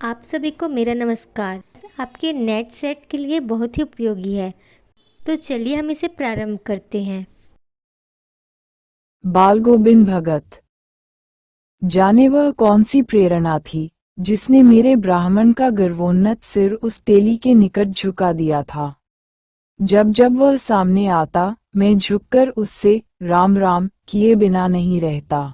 आप सभी को मेरा नमस्कार। आपके नेट सेट के लिए बहुत ही उपयोगी है। तो चलिए हम इसे प्रारंभ करते हैं। बाल गोविंद भगत। जाने वह कौन सी प्रेरणा थी जिसने मेरे ब्राह्मण का गर्वोन्नत सिर उस तेली के निकट झुका दिया था। जब जब वह सामने आता, मैं झुककर उससे राम राम किए बिना नहीं रहता।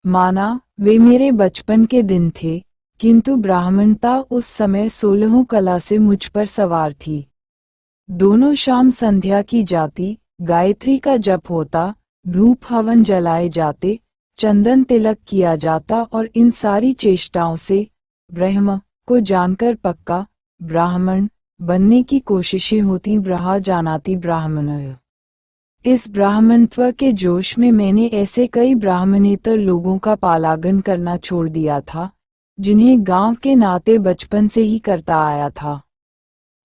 माना वे मेरे बचपन के दिन थे, किंतु ब्राह्मणता उस समय 16 कला से मुझ पर सवार थी। दोनों शाम संध्या की जाती, गायत्री का जप होता, धूप हवन जलाए जाते, चंदन तिलक किया जाता और इन सारी चेष्टाओं से ब्रह्म को जानकर पक्का ब्राह्मण बनने की कोशिशें होती। ब्रहा जानाति ब्राह्मण। इस ब्राह्मणत्व के जोश में मैंने ऐसे कई ब्राह्मणेतर लोगों का पालागन करना छोड़ दिया था, जिन्हें गांव के नाते बचपन से ही करता आया था।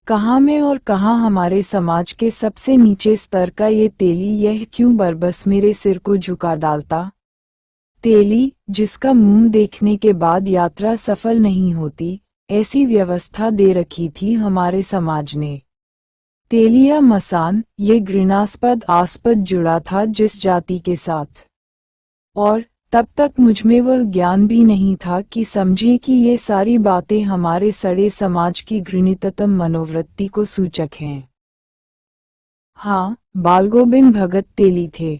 कहाँ मैं और कहाँ हमारे समाज के सबसे नीचे स्तर का ये तेली यह क्यों बरबस मेरे सिर को झुका डालता। तेली जिसका मुंह देखने के बाद यात्रा सफल नहीं होती, ऐसी व्यवस्था दे रखी थी हमारे समाज ने। तेलिया मसान ये घृणास्पद आस्पद जुड़ा था जिस जाति के साथ, और तब तक मुझमें वह ज्ञान भी नहीं था कि समझें कि ये सारी बातें हमारे सड़े समाज की घृणिततम मनोवृत्ति को सूचक हैं। हाँ, बालगोविंद भगत तेली थे,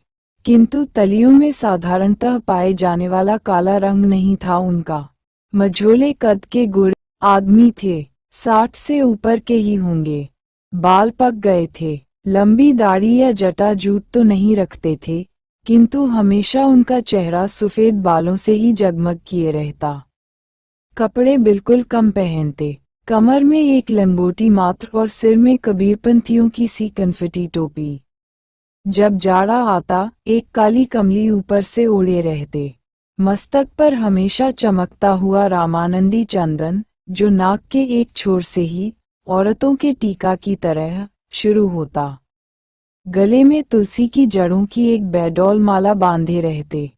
किंतु तलियों में साधारणतः पाए जाने वाला काला रंग नहीं था उनका। मझोले कद के गोरे आदमी थे, 60 से ऊपर के ही होंगे। बाल पक गए थे, लंबी दाढ़ी या जटा जूट तो नहीं रखते थे, किंतु हमेशा उनका चेहरा सफेद बालों से ही जगमग किए रहता। कपड़े बिल्कुल कम पहनते, कमर में एक लंगोटी मात्र और सिर में कबीरपंथियों की सी कनफटी टोपी। जब जाड़ा आता, एक काली कमली ऊपर से ओढ़े रहते। मस्तक पर हमेशा चमकता हुआ रामानंदी चंदन, जो नाक के एक छोर से ही औरतों के टीका की तरह शुरू होता। गले में तुलसी की जड़ों की एक बेडौल माला बांधे रहते।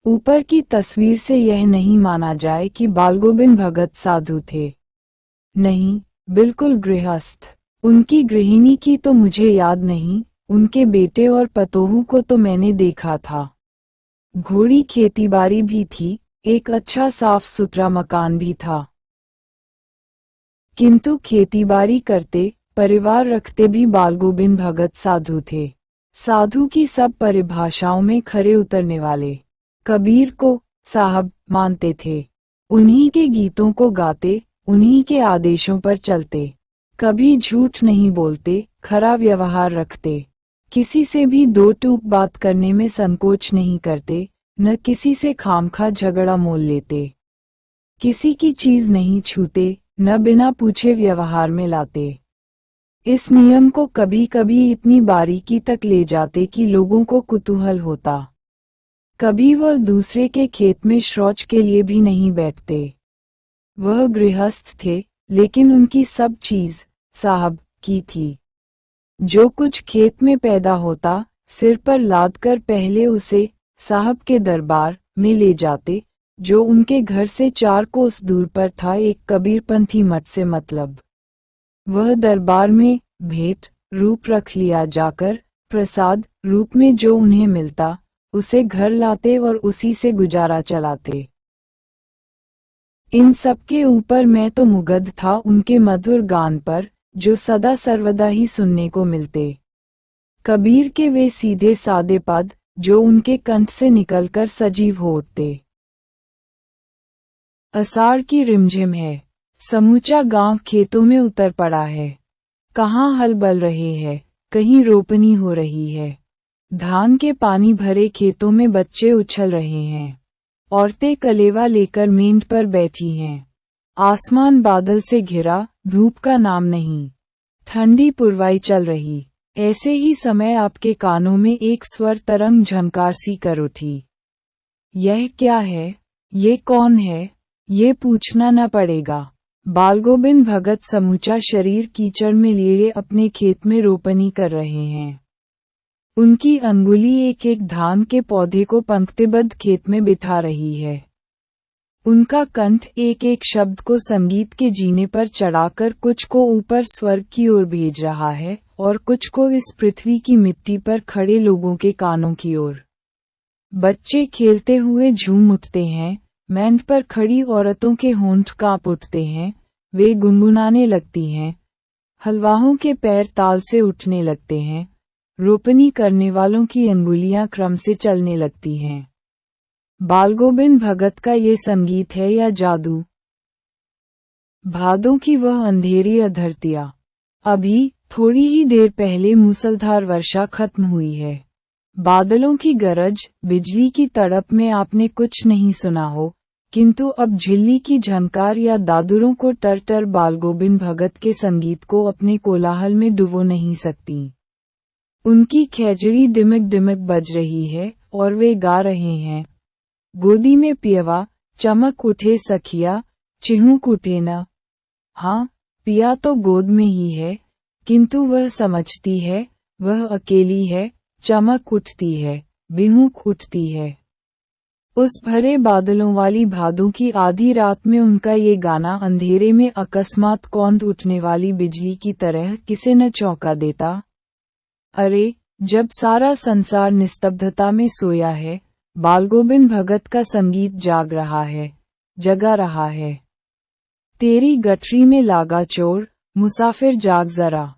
ऊपर की तस्वीर से यह नहीं माना जाए कि बालगोविंद भगत साधु थे। नहीं, बिल्कुल गृहस्थ। उनकी गृहिणी की तो मुझे याद नहीं, उनके बेटे और पतोहू को तो मैंने देखा था। घोड़ी खेतीबाड़ी भी थी, एक अच्छा साफ सुथरा मकान भी था। किंतु खेतीबाड़ी करते, परिवार रखते भी बालगोविंद भगत साधु थे। साधु की सब परिभाषाओं में खरे उतरने वाले। कबीर को साहब मानते थे, उन्हीं के गीतों को गाते, उन्हीं के आदेशों पर चलते। कभी झूठ नहीं बोलते, खरा व्यवहार रखते। किसी से भी दो टूक बात करने में संकोच नहीं करते, न किसी से खामखा झगड़ा मोल लेते। किसी की चीज नहीं छूते, न बिना पूछे व्यवहार में लाते। इस नियम को कभी कभी इतनी बारीकी तक ले जाते कि लोगों को कुतूहल होता। कभी वह दूसरे के खेत में शौच के लिए भी नहीं बैठते। वह गृहस्थ थे, लेकिन उनकी सब चीज साहब की थी। जो कुछ खेत में पैदा होता, सिर पर लादकर पहले उसे साहब के दरबार में ले जाते, जो उनके घर से 4 कोस दूर पर था, एक कबीरपंथी मठ से मतलब। वह दरबार में भेंट रूप रख लिया जाकर, प्रसाद रूप में जो उन्हें मिलता, उसे घर लाते और उसी से गुजारा चलाते। इन सब के ऊपर मैं तो मुग्ध था उनके मधुर गान पर, जो सदा सर्वदा ही सुनने को मिलते। कबीर के वे सीधे सादे पद, जो उनके कंठ से निकलकर सजीव हो उठते। आषाढ़ की रिमझिम है, समूचा गांव खेतों में उतर पड़ा है। कहाँ हल बल रहे हैं, कहीं रोपनी हो रही है। धान के पानी भरे खेतों में बच्चे उछल रहे हैं। औरतें कलेवा लेकर मेंढ पर बैठी हैं। आसमान बादल से घिरा, धूप का नाम नहीं। ठंडी पुरवाई चल रही। ऐसे ही समय आपके कानों में एक स्वर तरंग झंकार सी कर उठी। यह क्या है? ये कौन है? ये पूछना न पड़ेगा। बालगोविंद भगत समूचा शरीर कीचड़ में लिए अपने खेत में रोपनी कर रहे हैं। उनकी अंगुली एक एक धान के पौधे को पंक्तिबद्ध खेत में बिठा रही है। उनका कंठ एक एक शब्द को संगीत के जीने पर चढ़ाकर कुछ को ऊपर स्वर्ग की ओर भेज रहा है और कुछ को इस पृथ्वी की मिट्टी पर खड़े लोगों के कानों की ओर। बच्चे खेलते हुए झूम उठते हैं, मंच पर खड़ी औरतों के होंठ कांप उठते हैं, वे गुनगुनाने लगती हैं, हलवाओं के पैर ताल से उठने लगते हैं, रोपनी करने वालों की अंगुलियां क्रम से चलने लगती हैं। बालगोविंद भगत का ये संगीत है या जादू? भादों की वह अंधेरी अधरतिया। अभी थोड़ी ही देर पहले मूसलधार वर्षा खत्म हुई है। बादलों की गरज, बिजली की तड़प में आपने कुछ नहीं सुना हो, किंतु अब झिल्ली की झनकार या दादुरों को टर टर बालगोविंद भगत के संगीत को अपने कोलाहल में डुबो नहीं सकती। उनकी खैजड़ी डिमिक डिमिक बज रही है और वे गा रहे हैं, गोदी में पियवा, चमक उठे सखिया, चिहुक उठे न। हाँ, पिया तो गोद में ही है, किंतु वह समझती है, वह अकेली है, चमक उठती है, बिहुक उठती है। उस भरे बादलों वाली भादों की आधी रात में उनका ये गाना अंधेरे में अकस्मात कौंध उठने वाली बिजली की तरह किसे न चौंका देता। अरे, जब सारा संसार निस्तब्धता में सोया है, बालगोविंद भगत का संगीत जाग रहा है, जगा रहा है। तेरी गठरी में लागा चोर, मुसाफिर जाग जरा।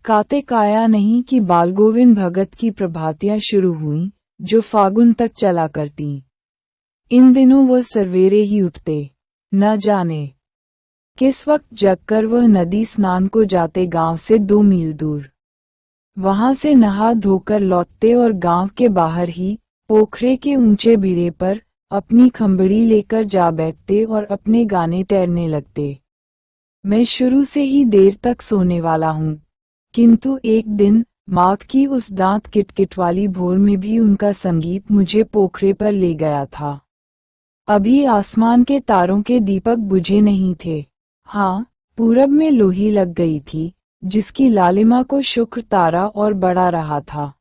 काते काया नहीं कि बालगोविंद भगत की प्रभातियां शुरू हुईं, जो फागुन तक चला करती। इन दिनों वह सवेरे ही उठते, न जाने किस वक्त जगकर वह नदी स्नान को जाते गांव से 2 मील दूर। वहां से नहा धोकर लौटते और गांव के बाहर ही पोखरे के ऊंचे भिड़े पर अपनी खंबड़ी लेकर जा बैठते और अपने गाने टहरने लगते। मैं शुरू से ही देर तक सोने वाला हूँ, किंतु एक दिन माघ की उस दांत किटकिट वाली भोर में भी उनका संगीत मुझे पोखरे पर ले गया था। अभी आसमान के तारों के दीपक बुझे नहीं थे। हाँ, पूरब में लोही लग गई थी, जिसकी लालिमा को शुक्र तारा और बढ़ा रहा था।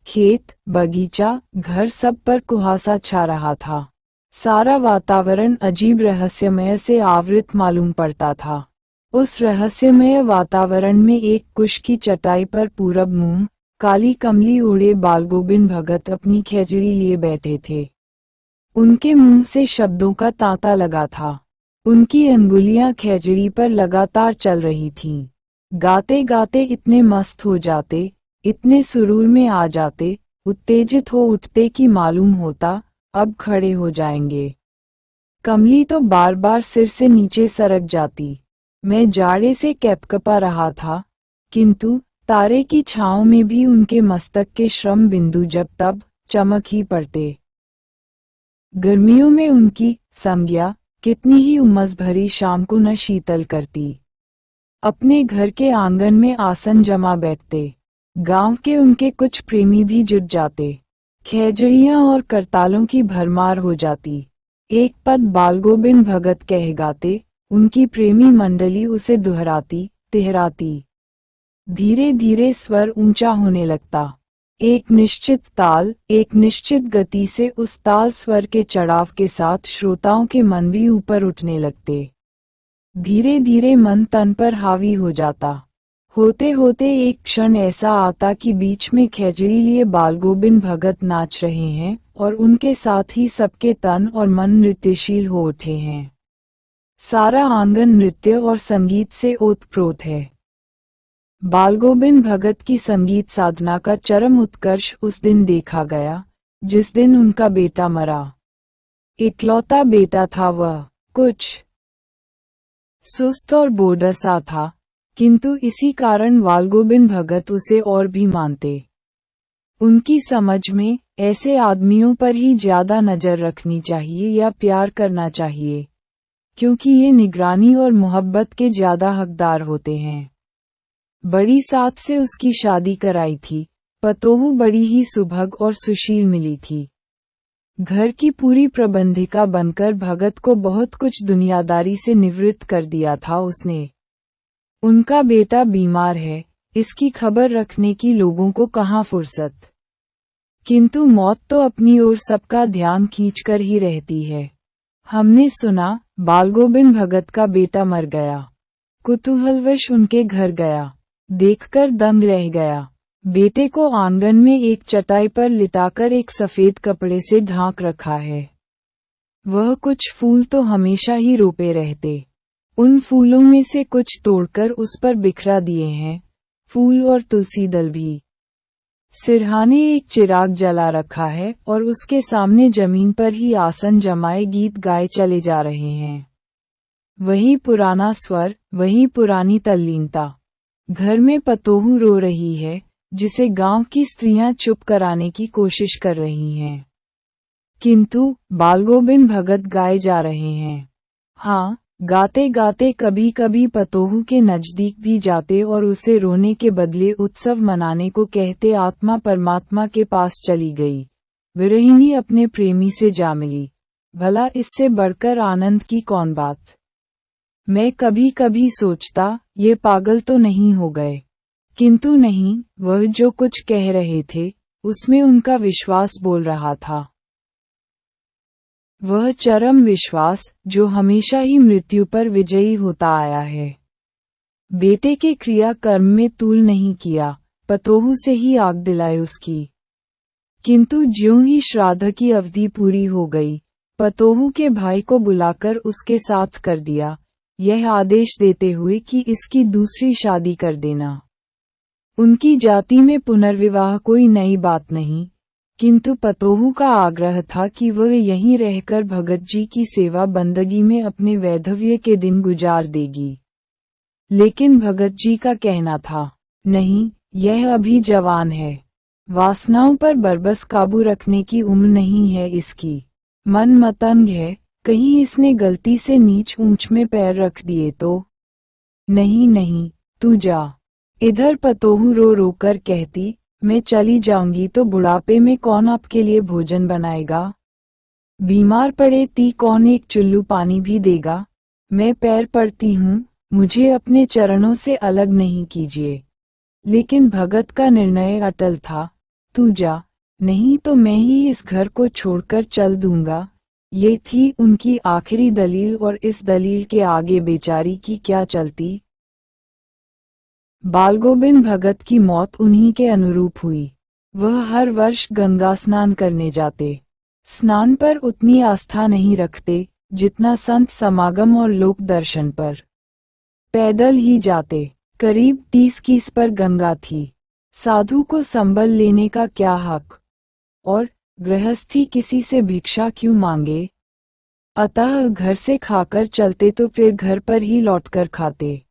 खेत, बगीचा, घर सब पर कुहासा छा रहा था। सारा वातावरण अजीब रहस्यमय से आवृत मालूम पड़ता था। उस रहस्यमय वातावरण में एक कुश की चटाई पर पूरब मुंह, काली कमली ओढ़े बालगोविंद भगत अपनी खैजड़ी लिए बैठे थे। उनके मुंह से शब्दों का तांता लगा था। उनकी अंगुलियां खैजड़ी पर लगातार चल रही थीं। गाते गाते इतने मस्त हो जाते, इतने सुरूर में आ जाते, उत्तेजित हो उठते कि मालूम होता अब खड़े हो जाएंगे। कमली तो बार बार सिर से नीचे सरक जाती। मैं जाड़े से कैपकपा रहा था, किंतु तारे की छांव में भी उनके मस्तक के श्रम बिंदु जब तब चमक ही पड़ते। गर्मियों में उनकी संज्ञा कितनी ही उमस भरी शाम को न शीतल करती। अपने घर के आंगन में आसन जमा बैठते। गांव के उनके कुछ प्रेमी भी जुट जाते। खैजड़ियां और करतालों की भरमार हो जाती। एक पद बालगोविंद भगत कह गाते, उनकी प्रेमी मंडली उसे दोहराती, तिहराती। धीरे धीरे स्वर ऊंचा होने लगता। एक निश्चित ताल, एक निश्चित गति से उस ताल स्वर के चढ़ाव के साथ श्रोताओं के मन भी ऊपर उठने लगते। धीरे धीरे मन तन पर हावी हो जाता। होते होते एक क्षण ऐसा आता कि बीच में खैजड़ी लिए बालगोविंद भगत नाच रहे हैं और उनके साथ ही सबके तन और मन नृत्यशील हो उठे हैं। सारा आंगन नृत्य और संगीत से ओतप्रोत है। बालगोविंद भगत की संगीत साधना का चरम उत्कर्ष उस दिन देखा गया, जिस दिन उनका बेटा मरा। इकलौता बेटा था वह, कुछ सुस्त और बोढ़ा सा था, किंतु इसी कारण बालगोविंद भगत उसे और भी मानते। उनकी समझ में ऐसे आदमियों पर ही ज्यादा नजर रखनी चाहिए या प्यार करना चाहिए, क्योंकि ये निगरानी और मोहब्बत के ज्यादा हकदार होते हैं। बड़ी साथ से उसकी शादी कराई थी। पतोहू बड़ी ही सुभग और सुशील मिली थी। घर की पूरी प्रबंधिका बनकर भगत को बहुत कुछ दुनियादारी से निवृत्त कर दिया था उसने। उनका बेटा बीमार है, इसकी खबर रखने की लोगों को कहाँ फुर्सत। किंतु मौत तो अपनी ओर सबका ध्यान खींचकर ही रहती है। हमने सुना बालगोविंद भगत का बेटा मर गया। कुतूहलवश उनके घर गया, देखकर दंग रह गया। बेटे को आंगन में एक चटाई पर लिटाकर एक सफेद कपड़े से ढांक रखा है। वह कुछ फूल तो हमेशा ही रोपे रहते। उन फूलों में से कुछ तोड़कर उस पर बिखरा दिए हैं, फूल और तुलसी दल भी। सिरहाने एक चिराग जला रखा है और उसके सामने जमीन पर ही आसन जमाए गीत गाए चले जा रहे हैं। वही पुराना स्वर, वही पुरानी तल्लीनता। घर में पतोहू रो रही है, जिसे गांव की स्त्रियां चुप कराने की कोशिश कर रही हैं। किंतु बालगोविंद भगत गाए जा रहे हैं। हाँ, गाते गाते कभी कभी पतोहू के नजदीक भी जाते और उसे रोने के बदले उत्सव मनाने को कहते। आत्मा परमात्मा के पास चली गई, विरहिणी अपने प्रेमी से जा मिली। भला इससे बढ़कर आनंद की कौन बात। मैं कभी कभी सोचता, ये पागल तो नहीं हो गए। किंतु नहीं, वह जो कुछ कह रहे थे उसमें उनका विश्वास बोल रहा था। वह चरम विश्वास जो हमेशा ही मृत्यु पर विजयी होता आया है। बेटे के क्रिया कर्म में तूल नहीं किया, पतोहू से ही आग दिलाई उसकी। किंतु ज्यों ही श्राद्ध की अवधि पूरी हो गई, पतोहू के भाई को बुलाकर उसके साथ कर दिया, यह आदेश देते हुए कि इसकी दूसरी शादी कर देना। उनकी जाति में पुनर्विवाह कोई नई बात नहीं, किंतु पतोहू का आग्रह था कि वह यहीं रहकर भगत जी की सेवा बंदगी में अपने वैधव्य के दिन गुजार देगी। लेकिन भगत जी का कहना था, नहीं, यह अभी जवान है, वासनाओं पर बरबस काबू रखने की उम्र नहीं है इसकी। मन मतंग है, कहीं इसने गलती से नीच ऊंच में पैर रख दिए तो। नहीं नहीं, तू जा। इधर पतोहू रो रो कर कहती, मैं चली जाऊंगी तो बुढ़ापे में कौन आपके लिए भोजन बनाएगा। बीमार पड़े ती कौन एक चुल्लू पानी भी देगा। मैं पैर पड़ती हूँ, मुझे अपने चरणों से अलग नहीं कीजिए। लेकिन भगत का निर्णय अटल था, तू जा, नहीं तो मैं ही इस घर को छोड़कर चल दूंगा। ये थी उनकी आखिरी दलील और इस दलील के आगे बेचारी की क्या चलती। बालगोविंद भगत की मौत उन्हीं के अनुरूप हुई। वह हर वर्ष गंगा स्नान करने जाते। स्नान पर उतनी आस्था नहीं रखते जितना संत समागम और लोक दर्शन पर। पैदल ही जाते। करीब 30 कीस पर गंगा थी। साधु को संबल लेने का क्या हक, और गृहस्थी किसी से भिक्षा क्यों मांगे। अतः घर से खाकर चलते तो फिर घर पर ही लौटकर खाते।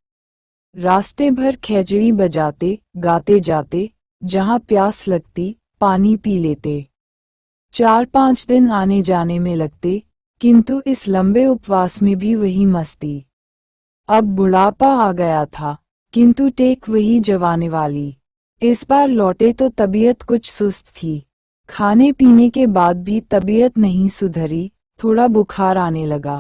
रास्ते भर खैजड़ी बजाते गाते जाते, जहाँ प्यास लगती पानी पी लेते। 4-5 दिन आने जाने में लगते, किंतु इस लंबे उपवास में भी वही मस्ती। अब बुढ़ापा आ गया था, किंतु टेक वही जवानी वाली। इस बार लौटे तो तबीयत कुछ सुस्त थी। खाने पीने के बाद भी तबीयत नहीं सुधरी, थोड़ा बुखार आने लगा।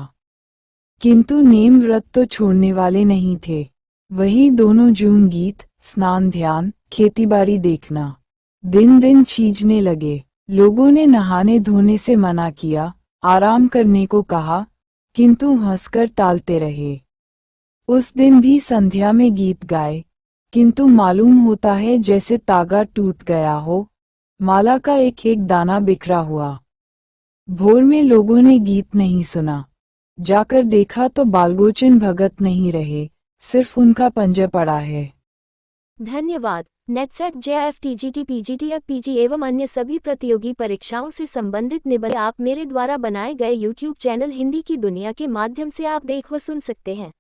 किंतु नेम व्रत तो छोड़ने वाले नहीं थे। वही दोनों जून गीत, स्नान, ध्यान, खेतीबाड़ी देखना। दिन दिन छींचने लगे। लोगों ने नहाने धोने से मना किया, आराम करने को कहा, किंतु हंसकर टालते रहे। उस दिन भी संध्या में गीत गाए, किंतु मालूम होता है जैसे तागा टूट गया हो, माला का एक एक दाना बिखरा हुआ। भोर में लोगों ने गीत नहीं सुना। जाकर देखा तो बालगोविंद भगत नहीं रहे, सिर्फ उनका पंजा पड़ा है। धन्यवाद। नेटसेट जेआईएफ टीजीटी पीजीटी पीजी एवं अन्य सभी प्रतियोगी परीक्षाओं से संबंधित निबंध आप मेरे द्वारा बनाए गए YouTube चैनल हिंदी की दुनिया के माध्यम से आप देख व सुन सकते हैं।